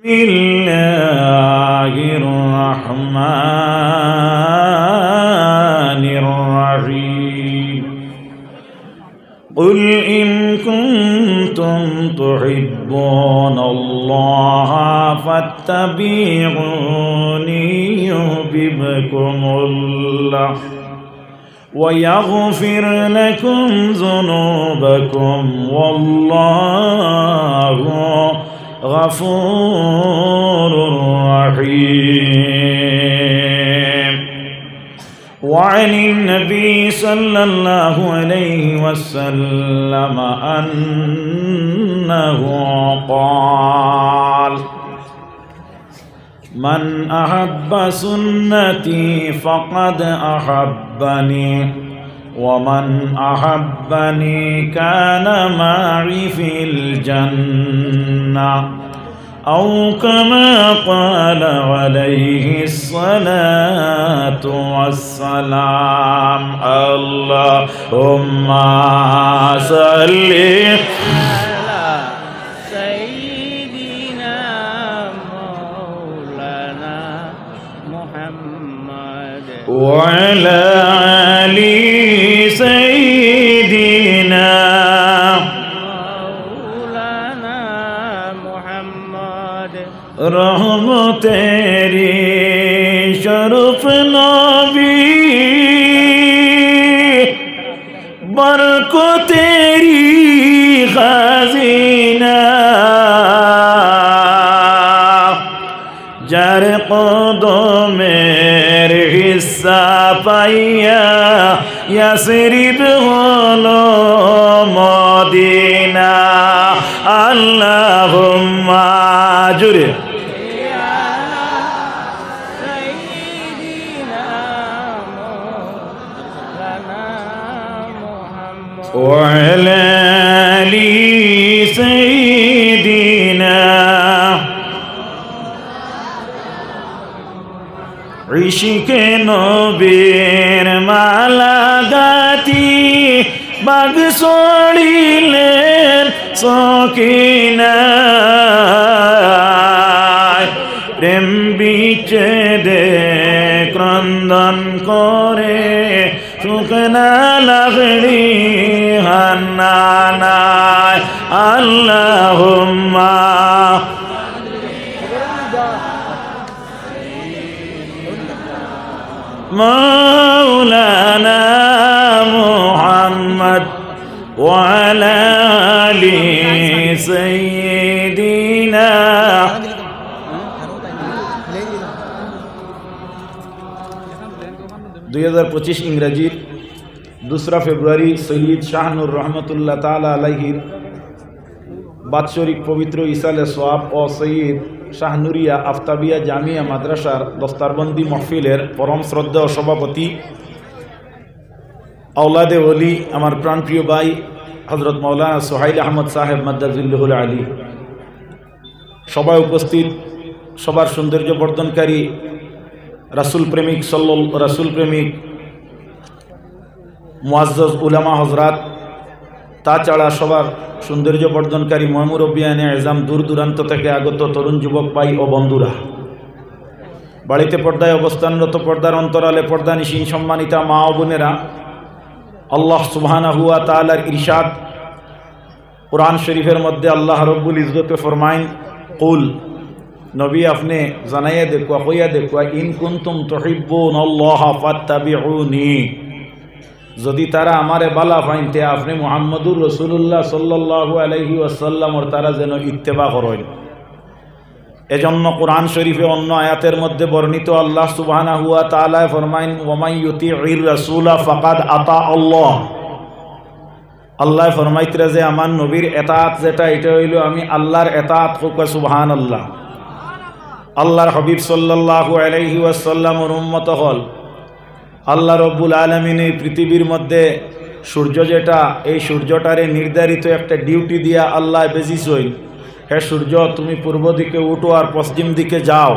বিসমিল্লাহির রহমানির রহিম কুল ইন কুনতুম তুহিব্বুনাল্লাহা ফাত্তাবিউনি ইউহিব্বুকুমুল্লাহ ويغفر لكم ذنوبكم والله غفور رحيم. وعن النبي صلى الله عليه وسلم أنه قال: من أحب سنتي فقد أحبني ومن أحبني كان معي في الجنة أو كما قال عليه الصلاة والسلام. اللهم صل وعلى آل سيدنا مولانا محمد. रहमत तेरी शरफ नबी बरकत तेरी खजीना जार कदमेर हिस्सा पाइया यासरिब हलो मदीना. अल्लाहुम्मा जुरे وعلى آل سيدنا इश्क़ नबीर माला गाती बाग सोड़िलेन सकीना प्रेम बीचे दे क्रंदन करे শুকনা লাগড়ি হান্নানা. আল্লাহুম্মা مولانا محمد وعلى آل سيدنا. 2025 इंग्रजी 2 ফেব্রুয়ারি সৈয়দ শাহনুর রহমতুল্লাহ তাআলা আলাইহির বাৎসরিক পবিত্র ইসালে সোয়াব ও সৈয়দ শাহনুরিয়া আফতাবিয়া জামিয়া মাদ্রাসার দস্তারবন্দি মহফিলের পরম শ্রদ্ধেয় সভাপতি আওলাদে ওলি আমার প্রাণপ্রিয় ভাই হযরত মাওলানা সোহাইল আহমদ সাহেব মাদ্দাজিল্লাহুল আলী, সবাই উপস্থিত, সবার সৌন্দর্য বর্ধনকারী রাসূল প্রেমিক রাসূল প্রেমিক মুআজ্জাজ উলামা হযরত, তাছাড়া সবার সৌন্দর্য বর্ধনকারী মুরব্বিয়ানে এজাম, দূর দূরান্ত থেকে আগত তরুণ যুবক ভাই ও বন্ধুরা, বাড়িতে পর্দায় অবস্থানরত, পর্দার অন্তরালে পর্দানিশীন সম্মানিতা মা ও বোনেরা, আল্লাহ সুবহানাহু ওয়া তাআলার ইরশাদ কুরআন শরীফের মধ্যে আল্লাহ রব্বুল ইজ্জতে ফরমাইন, কুল নবী আপনি জানাইয়া দেখুয়া কইয়া দেখুয়া, ইন কুনতুম তুহিব্বুনাল্লাহা ফাত্তাবিউনি, যদি তারা আমারে বালা পাইনতে আপনি মুহাম্মদুর রাসূলুল্লাহ সাল্লাল্লাহু আলাইহি ওয়াসাল্লামর তারা যেন ইত্তেবা করেন। এজন্য কোরআন শরীফে অন্য আয়াতের মধ্যে বর্ণিত আল্লাহ সুবহানাহু ওয়া তাআলা ফরমাইন, ওয়ামান ইউতিউর রাসূলা ফাকাদ আতা আল্লাহ। আল্লাহ ফরমাইতরা যে আমার নবীর এতাআত যেটা, এটা হইল আমি আল্লাহর এতাআত। হোক সুবহানাল্লাহ। আল্লাহর হাবিব সাল্লাল্লাহু আলাইহি ওয়াসাল্লামর উম্মত হল আল্লাহ রব্বুল আলামিন এই পৃথিবীর মধ্যে সূর্য যেটা, এই সূর্যটারে নির্ধারিত একটা ডিউটি দিয়া আল্লাহ বেজিছই, হে সূর্য তুমি পূর্ব দিকে উঠো আর পশ্চিম দিকে যাও।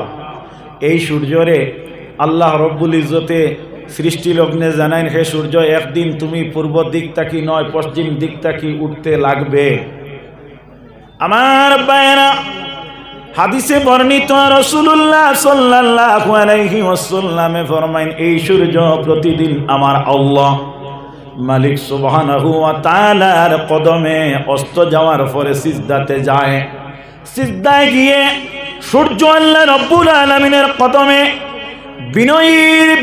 এই সূর্যরে আল্লাহ রব্বুল ইজ্জতে সৃষ্টি লগ্নে জানাইন, হে সূর্য একদিন তুমি পূর্ব দিক তাকি নয় পশ্চিম দিক তাকি উঠতে লাগবে। আমার ভাইয়েরা, হাদিসে বর্ণিত রাসূলুল্লাহ সাল্লাল্লাহু আলাইহি ওয়াসাল্লামে ফরমাইন, এই সূর্য প্রতিদিন আমার আল্লাহ মালিক সুবহানাহু ওয়া তাআলার কদমে অস্ত যাওয়ার পরে সিজদাতে যায়। সিজদায় গিয়ে সূর্য আল্লাহ রাব্বুল আলামিনের কদমে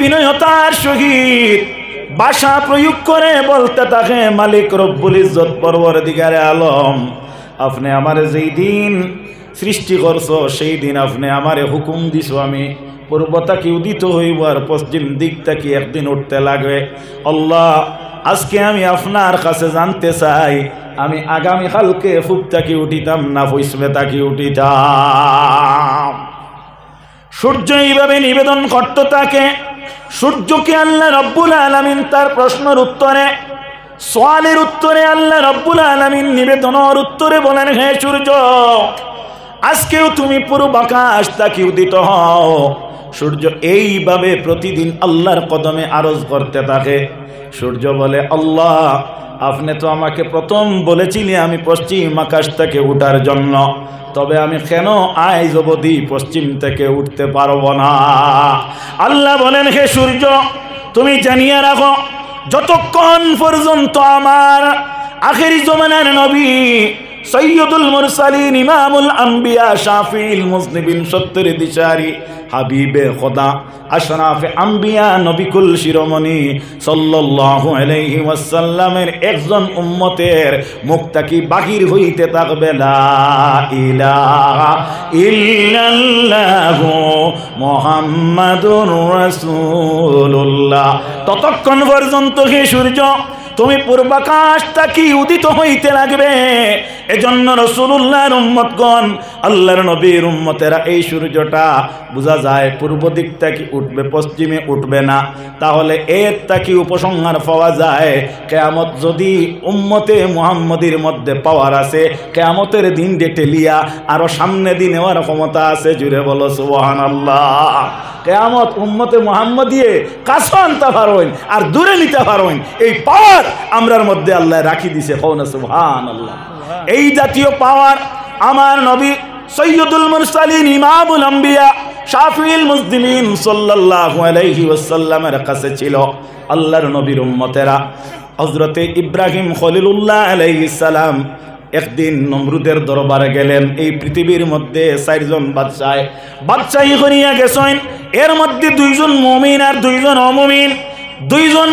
বিনয়তার সহিত ভাষা প্রয়োগ করে বলতে থাকে, মালিক রব্বুল ইজ্জত পরওয়ারদিগারে আলম, আপনি আমারে যেই দিন সৃষ্টি করছো সেই দিন আপনি আমারে হুকুম দিছো আমি পূর্ব তাকি উদিত হইব আর পশ্চিম দিক তাকি একদিন উঠতে লাগবে। আল্লাহ, আজকে আমি আপনার কাছে জানতে চাই, আমি আগামীকালকে ফুপ তাকি উঠিতাম না পশ্চিমে তাকি উঠিতাম। সূর্য এইভাবে নিবেদন করত তাকে। সূর্যকে আল্লাহ রব্বুল আলামিন তার প্রশ্নের উত্তরে, সওয়ালের উত্তরে আল্লাহ রব্বুল আলামিন নিবেদনের উত্তরে বলেন, হে সূর্য, আজকেও তুমি পূর্ব আকাশ তাকি উদিত হও। সূর্য এইভাবে প্রতিদিন আল্লাহর কদমে আরজ করতে থাকে। সূর্য বলে, আল্লাহ, আপনি তো আমাকে প্রথম বলেছিলেন আমি পশ্চিম আকাশ থেকে উঠার জন্য, তবে আমি কেন আজ অবধি পশ্চিম থেকে উঠতে পারবো না? আল্লাহ বলেন, হে সূর্য, তুমি জানিয়ে রাখো, যতক্ষণ পর্যন্ত আমার আখেরি জমানার নবী সৈয়দুল মুরসালিন ইমামুল আম্বিয়া শাফিউল মুজনিবিন সত্তর দিশারি হাবিবে খোদা আশরাফে আম্বিয়া নবিকুল শিরোমণি সাল্লাল্লাহু আলাইহি ওয়াসাল্লামের একজন উম্মতের মুখ তাকি বাহির হইতে থাকবে, লা ইলাহা ইল্লাল্লাহু মুহাম্মাদুর রাসূলুল্লাহ। ততক্ষণ পর্যন্ত হে সূর্য তুমি পূর্বাকাশ তাকি উদিত হইতে লাগবে। এজন্য রাসূলুল্লাহর উম্মতগণ, আল্লাহর নবীর উম্মতেরা, এই সূর্যটা বোঝা যায় পূর্ব দিক থেকে উঠবে, পশ্চিমে উঠবে না। তাহলে এর তাকি উপসংহার পাওয়া যায়, কিয়ামত যদি উম্মতে মুহাম্মদীর মধ্যে পাওয়ার আছে, কিয়ামতের দিন টেলিয়া আরো সামনে দিন নেওয়ার ক্ষমতা আছে। জুড়ে বলো সুবহানাল্লাহ। কিয়ামত উম্মতে মুহাম্মদিয়ে কাছে আনতে পারবেন আর দূরে নিতে পারবেন, এই পাওয়ার আমরার মধ্যে আল্লাহ রাখি দিছে। কওনা সুবহানাল্লাহ। এই জাতীয় পাওয়ার আমার নবী সৈয়দুল মুরসালিন ইমামুল আম্বিয়া শাফিউল মুজনিবিন সাল্লাল্লাহু আলাইহি ওয়াসাল্লামের কাছে ছিল। আল্লাহর নবীর উম্মতেরা, হযরতে ইব্রাহিম খলিলুল্লাহ আলাইহিস সালাম একদিন নমরুদের দরবারে গেলেন। এই পৃথিবীর মধ্যে 4 জন বাদশাহী করিয়া গেছেন, এর মধ্যে 2 জন মুমিন আর 2 জন অমুমিন। 2 জন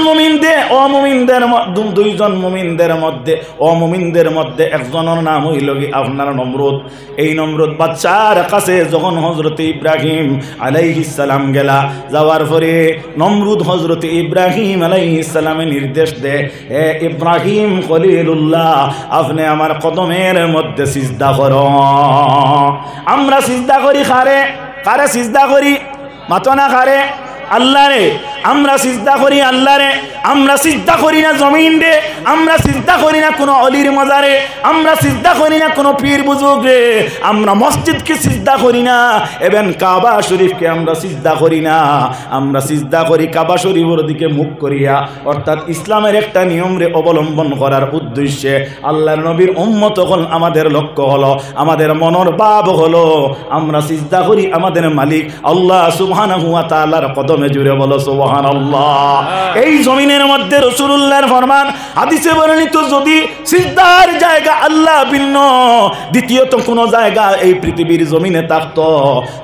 অমুমিনদের মধ্যে একজনের নাম হইল কি আপনার নমরুদ। এই নমরুদ বাদশার কাছে যখন হযরতে ইব্রাহিম আলাইহিস সালাম গেলা, যাওয়ার পরে নমরুদ হযরতে ইব্রাহিম আলাইহিস সালামে নির্দেশ দেয়, হে ইব্রাহিম খলিলুল্লাহ, আপনি আমার কদমের মধ্যে সিজদা করো। আমরা সিজদা করি কারে সিজদা করি? মাতনা কারে? আল্লাহ রে। আমরা সিজদা করি আল্লাহ রে, আমরা সিজদা করি না জমিন রে, আমরা সিজদা করি না কোনো অলির মাজারে, আমরা সিজদা করি না কোনো পীর বুজুর্গ রে, আমরা মসজিদকে সিজদা করি না, এবং কাবা শরীফকে আমরা সিজদা করি না। আমরা সিজদা করি কাবা শরীফের দিকে মুখ করিয়া, অর্থাৎ ইসলামের একটা নিয়ম রে অবলম্বন করার উদ্দেশ্যে। আল্লাহর নবীর উম্মত হল আমাদের লক্ষ্য হলো, আমাদের মনের ভাব হলো আমরা সিজদা করি আমাদের মালিক আল্লাহ সুবহানাহু ওয়া তাআলার কদমে। জুড়ে বলো সুবহানাল্লাহ। এই জমিনের মধ্যে রাসূলুল্লাহর ফরমান, হাদিসে বর্ণিত, যদি সিজদার জায়গা আল্লাহ ভিন্ন দ্বিতীয়ত কোন জায়গা এই পৃথিবীর জমিনে থাকতো,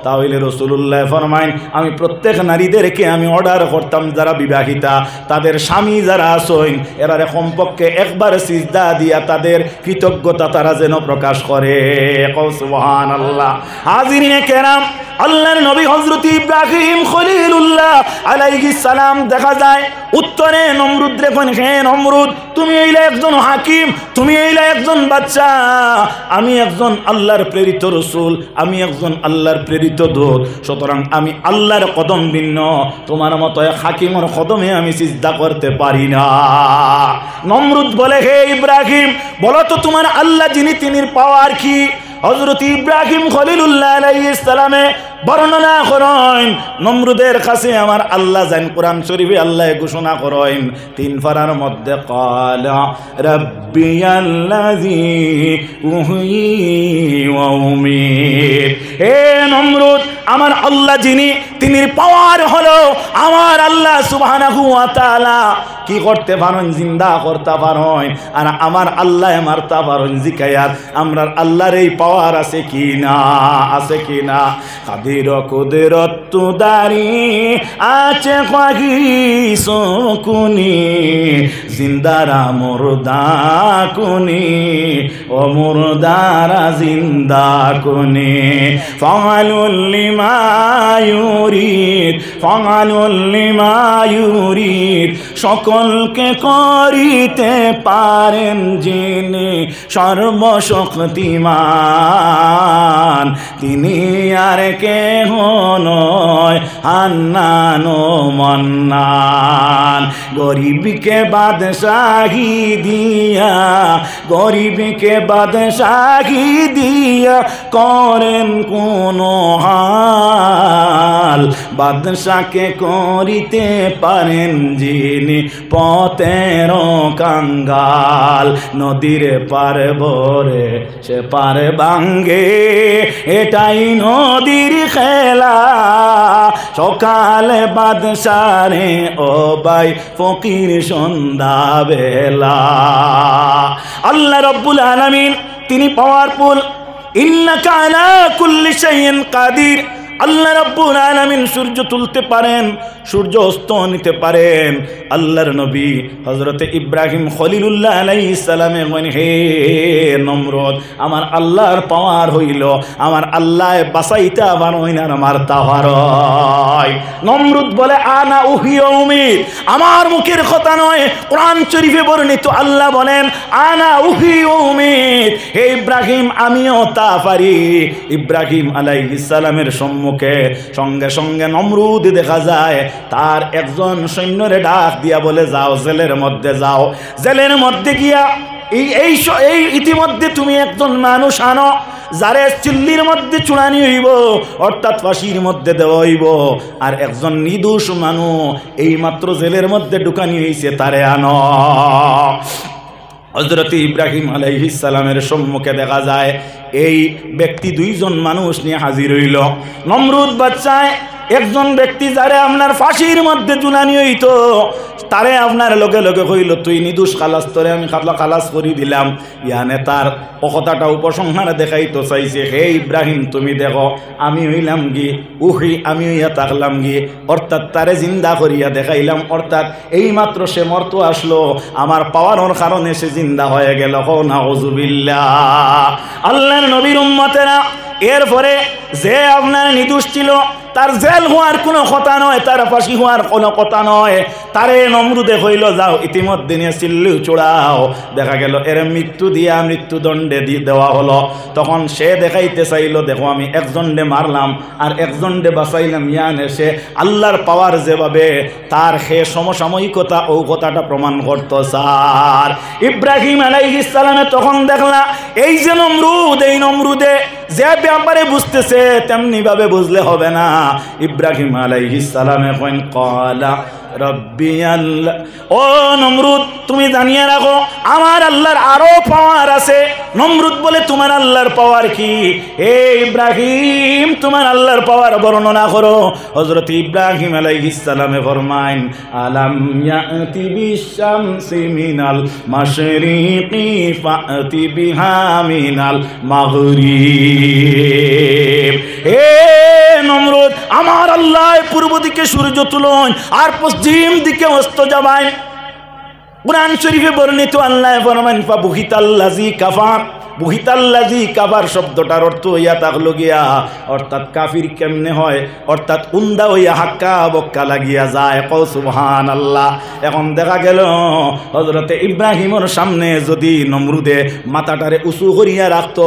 তাহলে রাসূলুল্লাহ ফরমায়, আমি প্রত্যেক নারীদেরকে আমি অর্ডার করতাম, যারা বিবাহিতা তাদের স্বামী যারা আছেন এরারে কমপক্ষে একবার সিজদা দিয়া তাদের কৃতজ্ঞতা তারা যেন প্রকাশ করে। সুবহানাল্লাহ। হাজিরিনে কেরাম, আল্লাহর নবী হযরত ইব্রাহিম খলিলুল্লাহ আলাইহিস সালাম দেখা যায় উত্তরে নমরুদ রে কোন, হে নমরুদ, তুমি এইলা একজন হাকিম, তুমি এইলা একজন বাদশা, আমি একজন আল্লাহর প্রেরিত রাসূল, আমি একজন আল্লাহর প্রেরিত দূত, সুতরাং আমি আল্লাহর কদম ভিন্ন, তোমার মতো এক হাকিমের কদমে আমি সিজদা করতে পারি না। নমরুদ বলে, হে ইব্রাহিম, বলো তো তোমার আল্লাহ যিনি, তিনির পাওয়ার কি? হযরত ইব্রাহিম খলিলুল্লাহ আলাইহিস সালামে বর্ণনা করেন নমরুদের কাছে আমার আল্লাহ জান কোরআন শরীফে আল্লাহ ঘোষণা করেন 3 পারার মধ্যে ক্বালা রাব্বিয়াল্লাযী উহয়ী ওয়া উমীত। হে নমরুদ, আমার আল্লাহ যিনি, তিনি পাওয়ার হলো আমার আল্লাহ সুবহানাহু ওয়া তাআলা কি করতে পারেন, জিন্দা করতে পারেন, আর আমার আল্লাহ মারতে পারেন। জিকায়াত আমরা আল্লাহর এই পাওয়ার আছে কি না, আছে কি না? কাদির কুদরত তুদারি আছে কাগি সুকুনি জিন্দারা মুর্দা কুনি ও মুর্দারা জিন্দা কুনি ফাআলুল লিমা ইউরিদ ফাআলুল লিমা ইউরিদ। সকলকে করিতে পারেন যিনি সর্বশক্তিমান, তিনি আর কেহ নয় হান্নান ও মান্নান। গরিবকে বাদশাহী দিয়া, গরিবকে বাদশাহী দিয়া করেন কোন হাল, বাদশাকে করিতে পারেন যিনি পথের কাঙ্গাল। নদীর পার ভরে সে পার ভাঙ্গে, এটাই নদীর খেলা। সকালে বাদশারে ও ভাই ফকির সন্ধ্যা বেলা। আল্লাহ রব্বুল আলামিন তিনি পাওয়ারফুল। ইন্নাকা আলা কুল্লি শাইইন কাদির। আল্লাহ রাব্বুল আলামিন সূর্য তুলতে পারেন, সূর্য অস্ত নিতে পারেন। আল্লাহর নবী হযরতে ইব্রাহিম খলিলুল্লাহ আলাইহিস সালামে বলেন, হে নমরুদ, আমার আল্লাহর পাওয়ার হইল আমার আল্লাহ বাঁচাইতে পারই না, মারতে পারই। নমরুদ বলে আনা উহি উমিদ, আমার মুখের কথা নয়, কোরআন শরীফে বর্ণিত আল্লাহ বলেন আনা উহি উমিদ। হে ইব্রাহিম, আমিও তা পারি। ইব্রাহিম আলাইহিস সালামের সম্মুখে সঙ্গে সঙ্গে নমরুদ দেখা যায় তার একজন সৈন্যরে ডাক দিয়া বলে, যাও জেলের মধ্যে যাও। জেলের মধ্যে গিয়া এই ইতিমধ্যে তুমি একজন মানুষ আনো যারে চিল্লির মধ্যে চুড়ানি হইব, অর্থাৎ ফাঁসির মধ্যে দেওয়া হইব। আর একজন নির্দোষ মানুষ এই মাত্র জেলের মধ্যে ঢুকানি হইছে, তারে আনো। হযরত ইব্রাহিম আলাইহিস সালামের সম্মুখে দেখা যায় এই ব্যক্তি 2 জন মানুষ নিয়ে হাজির হইল। নমরুদ বাদশাহ একজন ব্যক্তি যারে আপনার ফাঁসির মধ্যে ঝুলানি হইতো, তারে আপনার লগে লগে কইল, তুই নিদুষ খালাস, তোরে আমি খালাস করি দিলাম। ইয়ানে তার কথাটা উপসংহারে দেখাইতো চাইছে, হে ইব্রাহিম, তুমি দেখো আমি হইলাম কি উহি, আমি হইয়া থাকলাম কি, অর্থাৎ তারে জিন্দা করিয়া দেখাইলাম। অর্থাৎ এই মাত্র সে মরতো আসলো, আমার পাওয়ানোর কারণে সে জিন্দা হয়ে গেল। নাউযুবিল্লাহ। আল্লাহর নবীর উম্মতেরা, এরপরে যে আপনার নিদোষ ছিল তার জেল হওয়ার কোনো কথা নয়, তার ফাঁসি হওয়ার কোনো কথা নয়। তারে নমরুদে হইল, যাও ইতিমধ্যে নিয়ে চিল্লু চোড়াও। দেখা গেল এর মৃত্যু দিয়া মৃত্যুদণ্ডে দেওয়া হলো। তখন সে দেখাইতে চাইল, দেখো আমি একজনডে মারলাম আর একজনডে বাঁচাইলাম। ইয়ানে সে আল্লাহর পাওয়ার যেভাবে তার সে সমসাময়িকতা ও কথাটা প্রমাণ করতো। স্যার ইব্রাহিম আলাইহিস সালামে তখন দেখলা এই যে নমরুদ, এই নমরুদে যে ব্যাপারে বুঝতেছে তেমনি ভাবে বুঝলে হবে না। ইব্রাহিম আলাইহিস সালামে কইন ক্বালা রব্বি আল্লাহ। ও নমরুদ, তুমি জানিয়ে রাখো আমার আল্লাহর আরো পাওয়ার আছে। নমরুদ বলে, তোমার আল্লাহর পাওয়ার কি? হে ইব্রাহিম, তোমার আল্লাহর পাওয়ার বর্ণনা করো। হযরত ইব্রাহিম আলাইহিস সালামে ফরমাইন, আলাম ইয়াতি বিশামসি মিনাল মাশরিকি ফাতি বিহা মিনাল মাগরিব। হে নমরুদ, আমার আল্লাহ পূর্ব দিকে সূর্য তুলন আর পশ্চিম দিকে অস্ত যাবাই। কুরআন শরীফে বর্ণিত আল্লাহ ফরমান, ফাবুহিতাল্লাযী কাফার। বুহিতাল্লাযী কাফার শব্দটার অর্থ হইয়া থাকলো গিয়া, অর্থাৎ কাফির কেমনে হয়, অর্থাৎ উন্দা হইয়া হাক্কা বক্কা লাগিয়া যায়। কও সুবহানাল্লাহ। এখন দেখা গেল হযরতে ইব্রাহিমের সামনে যদি নমরুদে মাথাটারে উঁচু করিয়া রাখতো,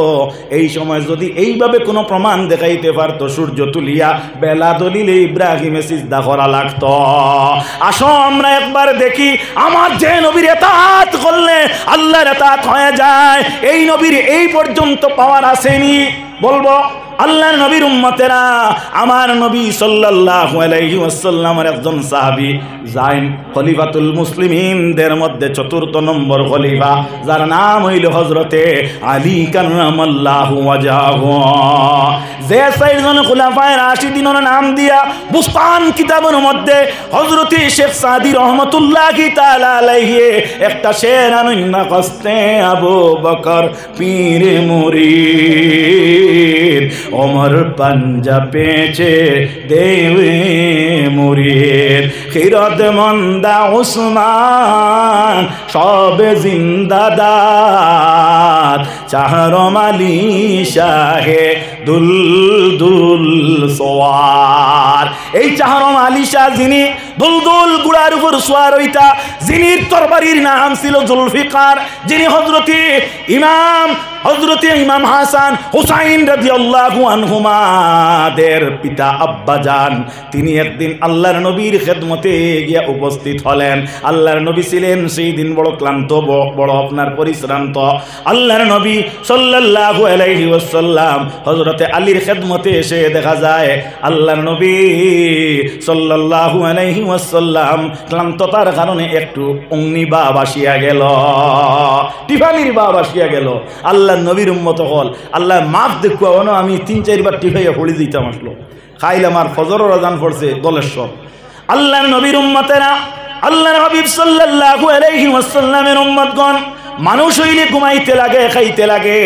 এই সময় যদি এইভাবে কোনো প্রমাণ দেখাইতে পারতো, সূর্য তুলিয়া বেলা দলিলে ইব্রাহিমে সিজদা করা লাগতো। আসো আমরা একবার দেখি আমার যে নবীর ইতাআত করলে আল্লাহর ইতাআত হয়ে যায়, এই নবীর এই পর্যন্ত পাওয়ার আসেনি। বলবো আল্লাহর নবীর উম্মতেরা, আমার নবী সাল্লাল্লাহু আলাইহি ওয়াসাল্লামের একজন সাহাবী যাইন খলিফাতুল মুসলিমিনদের মধ্যে চতুর্থ নম্বর খলিফা, যার নাম হইল হযরতে আলী কাররামাল্লাহু ওয়াজহাহু। যে চারজন খোলাফায়ে রাশিদিনের নাম দিয়া বুস্তান কিতাবের মধ্যে হযরতে শেখ সাদি রহমাতুল্লাহি তাআলা আলাইহি একটা শের আনন্না কস্তে আবু বকর পীর মুরিদ ওমর পাঞ্জা পেছে দেবে মুরিদ খিরত মন্দা উসমান সবে জিন্দাদাদ চাহরম আলী শাহে দুল দুল সোয়ার। এই চাহরম আলী শাহ যিনি দুলদুল গুড়ার উপর সোয়ার হইতা, যিনি তরবারির নাম ছিল জুলফিকার, যিনি হযরতে ইমাম হাসান হুসাইন রাদিয়াল্লাহু আনহুমাদের পিতা আব্বাজান, তিনি একদিন আল্লাহর নবীর খেদমতে গিয়া উপস্থিত হলেন। আল্লাহর নবী ছিলেন সেই দিন বড় ক্লান্ত, বড় আপনার পরিশ্রান্ত। আল্লাহর নবী সাল্লাল্লাহু আলাইহি ওয়াসাল্লাম হযরতে আলীর খেদমতে এসে দেখা যায় আল্লাহর নবী সাল্লাল্লাহু আলাইহি ওয়াসাল্লাম ক্লান্ততার কারণে একটু অগ্নি ভাব আসিয়া গেল, টিফানির ভাব আসিয়া গেল। আল্লাহর নবীর উম্মত হল আল্লাহ মাফ দেখুয়া আমি 3-4 বার টিফাইয়া পড়ে দিতাম, আসলো খাইলাম আর ফজরের আযান পড়ছে দলেশ্বর। আল্লাহর নবীর উম্মতেরা, আল্লাহর হাবিব সাল্লাল্লাহু আলাইহি ওয়াসাল্লামের উম্মতগণ, মানুষ হইলে ঘুমাইতে লাগে, খাইতে লাগে।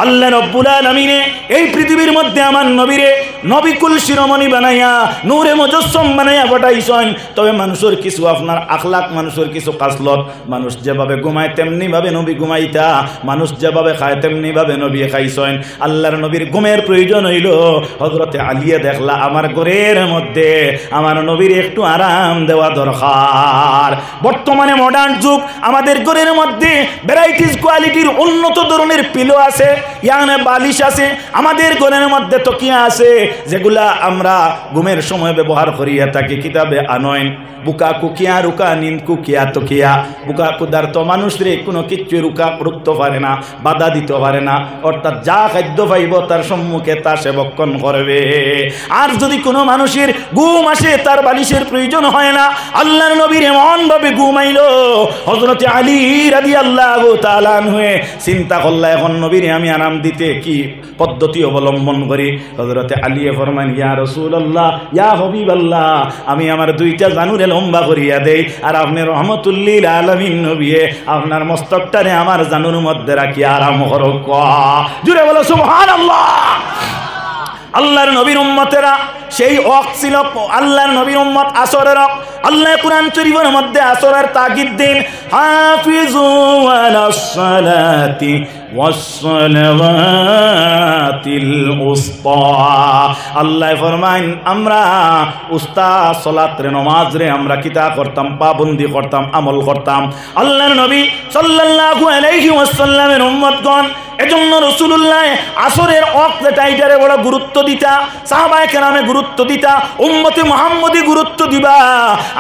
আল্লাহ রব্বুল আলামিন এই পৃথিবীর মধ্যে আমার নবীরে নবিকুল শিরোমণি বানাইয়া নূরে মুজাসসাম বানাইয়া পাঠাইছেন। তবে মানুষের কিছু আপনার আখলাক, মানুষের কিছু কাসলত, মানুষ যেভাবে ঘুমায় তেমনি ভাবে নবী ঘুমাইতা, মানুষ যেভাবে খায় তেমনি ভাবে নবী খাইছেন। আল্লাহর নবীর ঘুমের প্রয়োজন হইল। হযরতে আলিয়া দেখলা আমার ঘরের মধ্যে আমার নবীর একটু আরাম দেওয়া দরকার। বর্তমানে মডার্ন যুগ, আমাদের ঘরের মধ্যে ভ্যারাইটিস কোয়ালিটির উন্নত ধরনের পিলো আছে, ইয়ানে বালিশ আছে, আমাদের ঘরের মধ্যে তকিয়া আছে, যেগুলা আমরা ঘুমের সময় ব্যবহার করিয়া থাকি। কিতাবে আনয়ন বুকা কুকিয়া রুকা নিন কুকিয়া তকিয়া, বুকা কুদার তো মানুষরে কোনো কিচ্ছু রুখতে পারে না, বাধা দিতে পারে না, অর্থাৎ যা খাদ্য পাইব তার সম্মুখে তা সেবক্ষণ করবে। আর যদি কোনো মানুষের ঘুম আসে তার বালিশের প্রয়োজন হয় না। আল্লাহর নবীর এমনভাবে ঘুম আইল, হযরতে আলী রাদিয়াল্লাহু তাআলা হয়ে চিন্তা করলা এখন নবীরে আমি আরাম দিতে কি পদ্ধতি অবলম্বন করি। হযরতে আলী ফরমান ইয়া রাসূলুল্লাহ ইয়া হাবিবাল্লাহ, আমি আমার 2টা জানুরে লম্বা করিয়া দেই, আর আপনি রহমতুল লিল আলামিন নবী আপনার মস্তকটারে আমার জানুর মধ্যে রাখি আরাম করক। জুড়ে বলো সুবহানাল্লাহ। আল্লাহর নবীর উম্মতেরা, সেই ওয়াক্ত ছিল আল্লাহর নবীর উম্মত আসরের ওয়াক্ত। আল্লাহ কুরআন শরীফের মধ্যে আসরের তাকিদ দেন, হাফিজু আলাস সালাতি ওয়াস সালাওয়াতিল উসতা। আল্লাহ ফরমান আমরা উস্তা সালাত রে, নামাজ রে আমরা কিতা করতাম, পাবন্দি করতাম, আমল করতাম। আল্লাহর নবী সাল্লাল্লাহু আলাইহি ওয়াসাল্লামের উম্মতগণ, এজন্য রাসূলুল্লাহ আসরের ওয়াক্ত টাইটারে বড় গুরুত্ব দিতা, সাহাবায়ে কেরামে গুরুত্ব দিতা, উম্মতে মুহাম্মদি গুরুত্ব দিবা।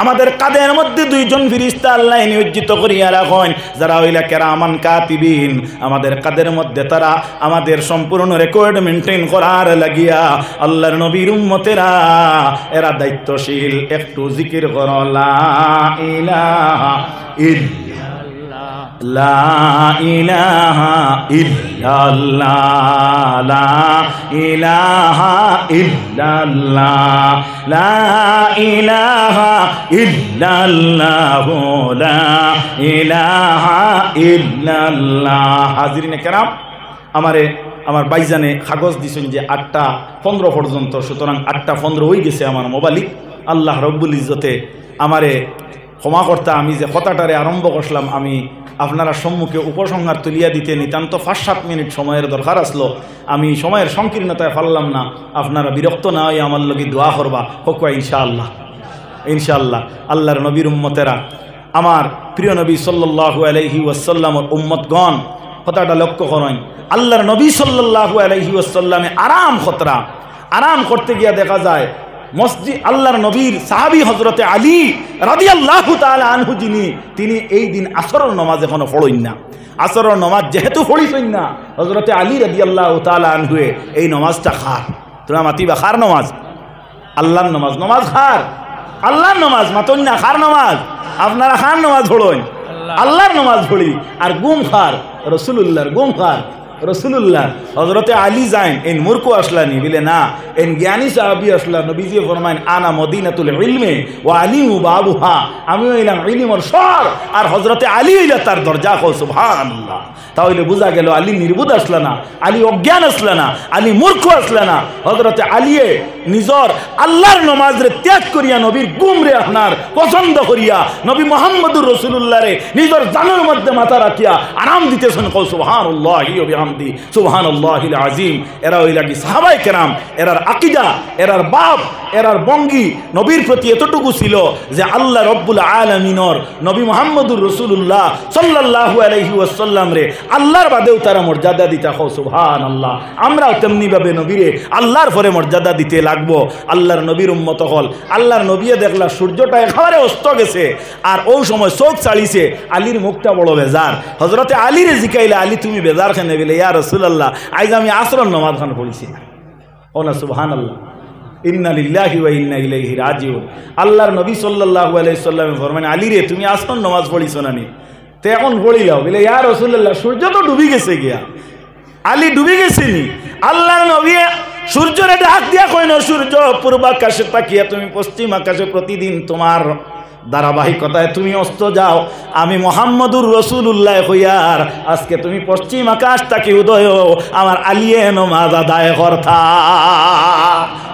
আমাদের কাদের মধ্যে 2জন ফেরেশতা আল্লাহ নিয়োজিত করিয়া রাখেন, যারা হইলা কেরামান কাতিবিন। আমাদের কাদের মধ্যে তারা আমাদের সম্পূর্ণ রেকর্ড মেইনটেইন করার লাগিয়া আল্লাহর নবীর উম্মতেরা এরা দায়িত্বশীল। একটু জিকির করো লা ইলাহা ইল্লাল্লাহ, লা ইলাহা ইল্লাল্লাহ, লা ইলাহা ইল্লাল্লাহ, লা ইলাহা ইল্লাল্লাহ, লা ইলাহা ইল্লাল্লাহ। হাজিরিনে কেরাম, আমার বাইজানে কাগজ দিছেন যে 8:15 পর্যন্ত, সুতরাং 8:15 হয়ে গেছে আমার মোবাইলে। আল্লাহ রব্বুল ইজ্জতে আমারে ক্ষমা করতে, আমি যে কথাটারে আরম্ভ করলাম আমি আপনারা সম্মুখে উপসংহার তুলিয়া দিতে নিতান্ত 5-7 মিনিট সময়ের দরকার আসলো। আমি সময়ের সংকীর্ণতায় পারলাম না। আপনারা বিরক্ত না হয়ে আমার লগে দোয়া করবা হোক ইনশাআল্লাহ, ইনশাআল্লাহ। আল্লাহর নবীর উম্মতেরা, আমার প্রিয় নবী সাল্লাল্লাহু আলাইহি ওয়াসাল্লামের উম্মতগণ, কথাটা লক্ষ্য করেন। আল্লাহর নবী সাল্লাল্লাহু আলাইহি ওয়াসাল্লামে আরাম করতে গিয়া দেখা যায় মসজিদ আল্লাহর নবীর সাহাবী হযরতে আলী রাদিয়াল্লাহু তাআলা আনহু, তিনি এই দিন আসরের নামাজ এখনো পড়েন না। আসরের নামাজ যেহেতু পড়িছেন না, হযরতে আলী রাদিয়াল্লাহু তাআলা আনহুয়ে এই নমাজটা খার তোমরা মাতিবা খার নমাজ আল্লাহর নমাজ নমাজ খার আল্লাহর নমাজ মাতন না খার নমাজ আপনারা খার নমাজ পড়ুন আল্লাহর নমাজ পড়ি আর গুম খার রাসূলুল্লাহর গুম খার রসুল্লাহ হজরতে আলী যাইন এন মূর্খ আসলানি বলে না এন জ্ঞানী সাহাবি আসলা নবীজি ফরমাইন আনা মদিনাতুল ইলমে ওয়া আলিমু বাবুহা আমি হইলাম ইলমের শহর আর হজরতে আলী হইলা তার দরজা কও সুবহানাল্লাহ তাহলে বোঝা গেল আলী নির্বুধ আসলা না আলী অজ্ঞান আসলা না আলী মূর্খ আসলা না হজরতে আলীয়ে নিজর আল্লাহর নমাজরে ত্যাগ করিয়া নবীর গুমরে আপনার পছন্দ করিয়া নবী মুহাম্মদুর রাসূলুল্লাহ রে নিজর জানের মধ্যে মাথা রাখিয়া আরাম দিতেছেন কও সুবহানাল্লাহি ওয়া বিহামদি সুবহানাল্লাহিল আযীম এরা হইলা কি সাহাবায়ে কেরাম এরার আকীদা এরার বাপ এরার বঙ্গি নবীর প্রতি এতটুকু ছিল যে আল্লাহ রব্বুল আলামিনের নবী মুহাম্মদুর রাসূলুল্লাহ সাল্লাল্লাহু আলাইহি ওয়াসাল্লাম রে আল্লাহর বাদেও তারা মর্যাদা দিতা কও সুবহানাল্লাহ আমরাও তেমনি ভাবে নবীরে আল্লাহর পরে মর্যাদা দিতে লাগবো আল্লাহর নবীর উম্মত হল আল্লাহর নবীয়ে দেখলা সূর্যটা একেবারে অস্ত গেছে আর ওই সময় চোখ চালিছে আলীর মুখটা বড় বেজার হযরতে আলীরে জিকাইলা আলী তুমি বেজার কেন বলে ইয়া রাসূলুল্লাহ আজ আমি আসরের নামাজ খান পড়িছি না ও না সুবহানাল্লাহ ইন্না লিল্লাহি ওয়া ইন্না ইলাইহি রাজিউন আল্লাহর নবী সাল্লাল্লাহু আলাইহি সাল্লাম ফরমান আলী রে তুমি আসরের নামাজ পড়িছো না নি তে এখন পড়িলাও বলে ইয়া রাসূলুল্লাহ সূর্য তো ডুবি গেছে গিয়া আলী ডুবি গেছে নি আল্লাহর নবী সূর্যরে ডাক দিয়া কইনো সূর্য পূর্ব আকাশে তাকিয়া তুমি পশ্চিম আকাশে প্রতিদিন তোমার ধারাবাহিকতায় তুমি অস্ত যাও আমি মুহাম্মদুর রাসূলুল্লাহ হইয়ার আজকে তুমি পশ্চিম আকাশ তাকি উদয় আমার আলিয়ে নামাজ আদায় করতা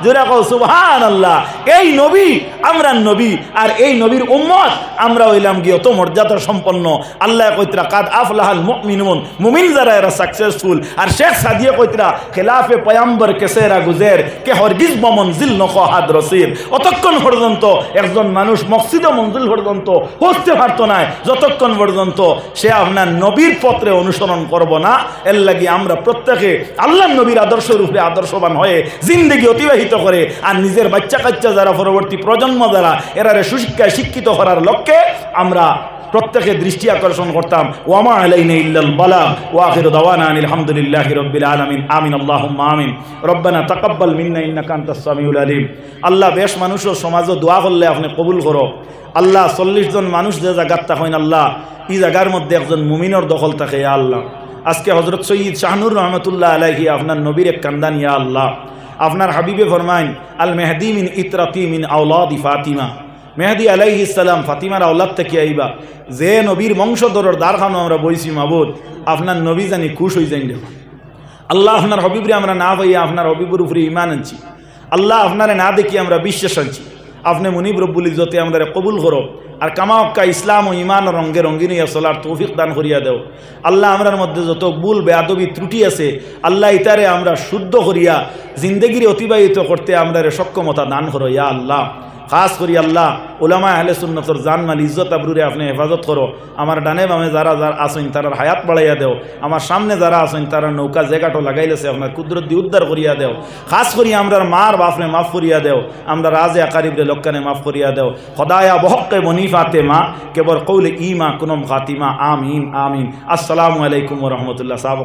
জোরে কও সুবহানাল্লাহ এই নবী আমরা নবী আর এই নবীর উম্মত আমরা হইলাম গিয়ে অত মর্যাদা সম্পন্ন আল্লাহ কইতরা কাদ আফলাহাল মুমিনুন মুমিন যারা এরা সাকসেসফুল আর শেখ সাদিয়ে কইতরা খিলাফে পয়গম্বর কেসেরা গুজের কে হরগিজ বমনজিল নখাদ রসিদ অতক্ষণ পর্যন্ত একজন মানুষ মসজিদে মঞ্জিল পর্যন্ত পৌঁছতে পারতো না যতক্ষণ পর্যন্ত সে আপনার নবীর পত্রে অনুসরণ করব না এর লাগি আমরা প্রত্যেকে আল্লাহর নবীর আদর্শ রূপে আদর্শবান হয়ে জিন্দেগি অতিবাহিত করে আর নিজের বাচ্চা কাচ্চা যারা পরবর্তী প্রজন্ম যারা এরারে সুশিক্ষায় শিক্ষিত করার লক্ষ্যে আমরা প্রত্যেকে দৃষ্টি আকর্ষণ করতাম ওয়ামা আলাইনা ইল্লাল বালাগ ওয়া আখিরু দাওয়ানা আনিল হামদুলিল্লাহি রাব্বিল আলামিন আমিন আল্লাহুম্মা আমিন রব্বানা তাকাব্বাল মিন্না ইন্নাকা আনতাস সামিউল আলিম আল্লাহ বেশ মানুষ ও সমাজও দোয়া করলে আপনি কবুল করো আল্লাহ 40 জন মানুষ যে জায়গাটা হইন আল্লাহ এই জায়গার মধ্যে একজন মুমিনের দখল থাকে ইয়া আল্লাহ আজকে হযরত সৈয়দ শাহনুর রহমাতুল্লাহ আলাইহি আপনার নবীর এক কান্দান ইয়া আল্লাহ আপনার হাবিবে ফরমাইন আল মেহদি মিন ইতরাতি মিন আওলাদি ফাতিমা মেহদি আলাইহিস সালাম ফাতিমার আওলাদ থেকে আইবা যে নবীর বংশধরের দ্বারখানো আমরা বইছি মাবুদ আপনার নবী জানি খুশ হয়ে যাই দেখো আল্লাহ আপনার হবিবরে আমরা না পাইয়া আপনার হবিবুর উপরে ঈমান আনছি আল্লাহ আপনারে না দেখি আমরা বিশ্বাস আনছি আপনি মুনিব রব্বুল ইজ্জতে আমরা কবুল করো আর কামাক্কা ইসলাম ও ইমান রঙ্গে রঙ্গিন ইয়া চলার তৌফিক দান করিয়া দেও আল্লাহ আমরার মধ্যে যত ভুল বেয়াদবি ত্রুটি আছে আল্লাহ ইতারে আমরা শুদ্ধ করিয়া জিন্দেগির অতিবাহিত করতে আমরা সক্ষমতা দান করো ইয়া আল্লাহ খাস করি আল্লাহ উলামা আহলে সুন্নতর জান মাল ইজ্জত আবরুরে আপনি হেফাজত করো আমার ডানে বামে যারা যারা আসেন তারার হায়াত বাড়াইয়া দেও আমার সামনে যারা আসেন তারা নৌকা জেগাটো লাগাইলেছে আপনার কুদরত দিয়ে উদ্ধার করিয়া দেও খাস করি আমরার মার বাপরে মাফ করিয়া দেও আমরা রাজে আকারিবরে লক্কানে মাফ করিয়া দেও খদায়া বহক্কে বনিফাতে মা কেবল কৌলে ইমা কুনম খাতিমা আমিন আমিন আসসালামু আলাইকুম ওয়া রাহমাতুল্লাহ সাহাবা